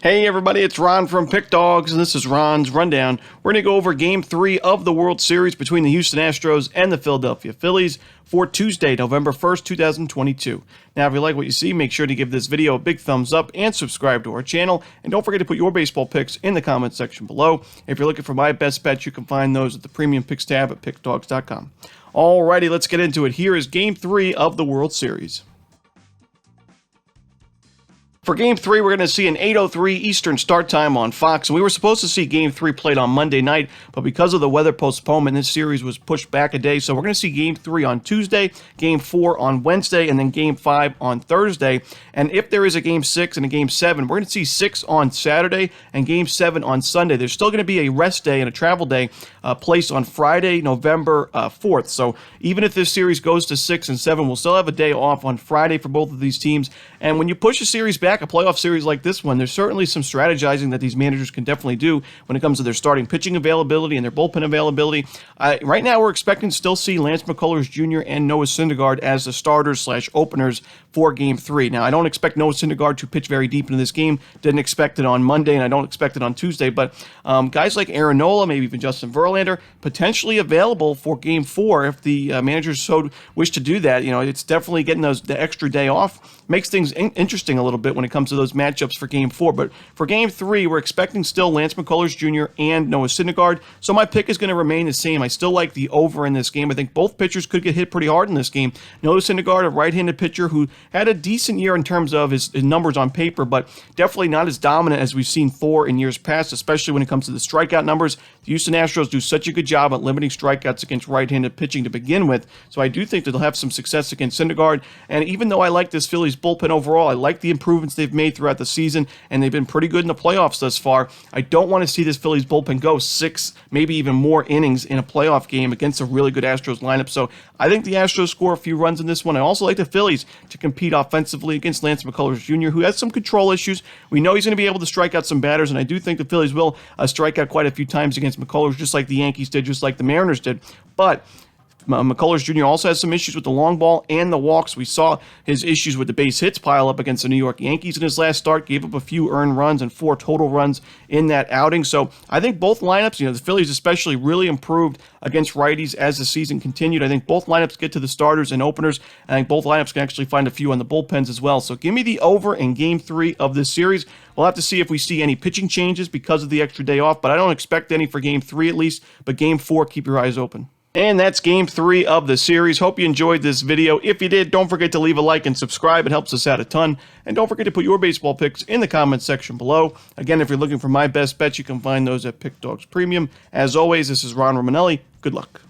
Hey everybody, it's Ron from Pick Dawgz, and this is Ron's Rundown. We're going to go over Game 3 of the World Series between the Houston Astros and the Philadelphia Phillies for Tuesday, November 1st, 2022. Now, if you like what you see, make sure to give this video a big thumbs up and subscribe to our channel. And don't forget to put your baseball picks in the comments section below. If you're looking for my best bets, you can find those at the Premium Picks tab at Pickdawgz.com. Alrighty, let's get into it. Here is Game 3 of the World Series. For Game 3, we're going to see an 8:03 Eastern start time on Fox, and we were supposed to see Game 3 played on Monday night, but because of the weather postponement, this series was pushed back a day, so we're going to see Game 3 on Tuesday, Game 4 on Wednesday, and then Game 5 on Thursday. And if there is a Game 6 and a Game 7, we're going to see 6 on Saturday and Game 7 on Sunday. There's still going to be a rest day and a travel day placed on Friday, November 4th. So even if this series goes to 6 and 7, we'll still have a day off on Friday for both of these teams. And when you push a series back, a playoff series like this one, there's certainly some strategizing that these managers can definitely do when it comes to their starting pitching availability and their bullpen availability. Right now, we're expecting to still see Lance McCullers Jr. and Noah Syndergaard as the starters/openers for Game 3. Now, I don't expect Noah Syndergaard to pitch very deep into this game. Didn't expect it on Monday, and I don't expect it on Tuesday. But guys like Aaron Nola, maybe even Justin Verlander, potentially available for Game 4 if the managers so wish to do that. You know, it's definitely getting the extra day off. Makes things interesting a little bit when it comes to those matchups for Game 4. But for Game 3, we're expecting still Lance McCullers Jr. and Noah Syndergaard. So my pick is going to remain the same. I still like the over in this game. I think both pitchers could get hit pretty hard in this game. Noah Syndergaard, a right-handed pitcher who had a decent year in terms of his numbers on paper, but definitely not as dominant as we've seen Thor in years past, especially when it comes to the strikeout numbers. The Houston Astros do such a good job at limiting strikeouts against right-handed pitching to begin with. So I do think that they'll have some success against Syndergaard. And even though I like this Phillies bullpen overall, I like the improvements they've made throughout the season, and they've been pretty good in the playoffs thus far. I don't want to see this Phillies bullpen go 6, maybe even more innings in a playoff game against a really good Astros lineup. So I think the Astros score a few runs in this one. I also like the Phillies to compete offensively against Lance McCullers Jr., who has some control issues. We know he's going to be able to strike out some batters, and I do think the Phillies will strike out quite a few times against McCullers, just like the Yankees did, just like the Mariners did. But McCullers Jr. also has some issues with the long ball and the walks. We saw his issues with the base hits pile up against the New York Yankees in his last start, gave up a few earned runs and 4 total runs in that outing. So I think both lineups, the Phillies especially, really improved against righties as the season continued. I think both lineups get to the starters and openers. I think both lineups can actually find a few on the bullpens as well. So give me the over in Game 3 of this series. We'll have to see if we see any pitching changes because of the extra day off, but I don't expect any for Game 3 at least. But Game 4, keep your eyes open. And that's Game 3 of the series. Hope you enjoyed this video. If you did, don't forget to leave a like and subscribe. It helps us out a ton. And don't forget to put your baseball picks in the comments section below. Again, if you're looking for my best bets, you can find those at Pick Dawgz Premium. As always, this is Ron Romanelli. Good luck.